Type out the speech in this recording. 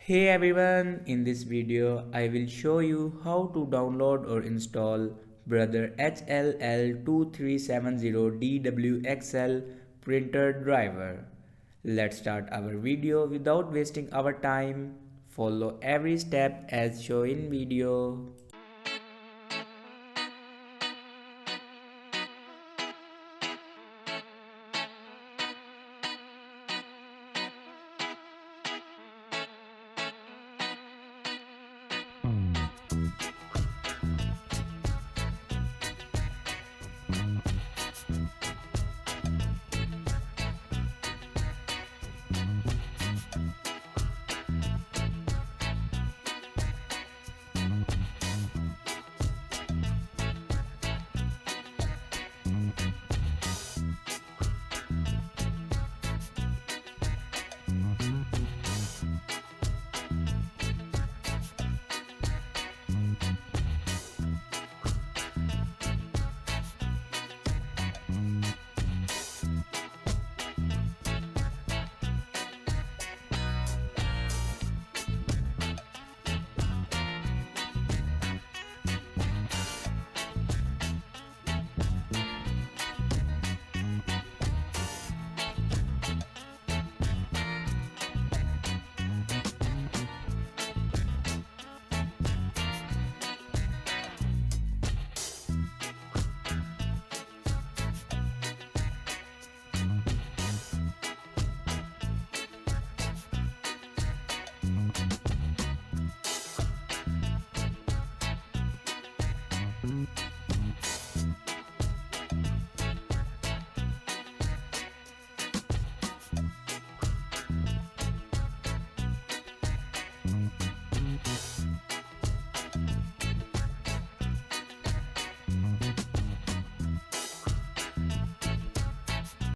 Hey everyone, in this video I will show you how to download or install Brother HLL2370DWXL printer driver. Let's start our video without wasting our time. Follow every step as shown in video.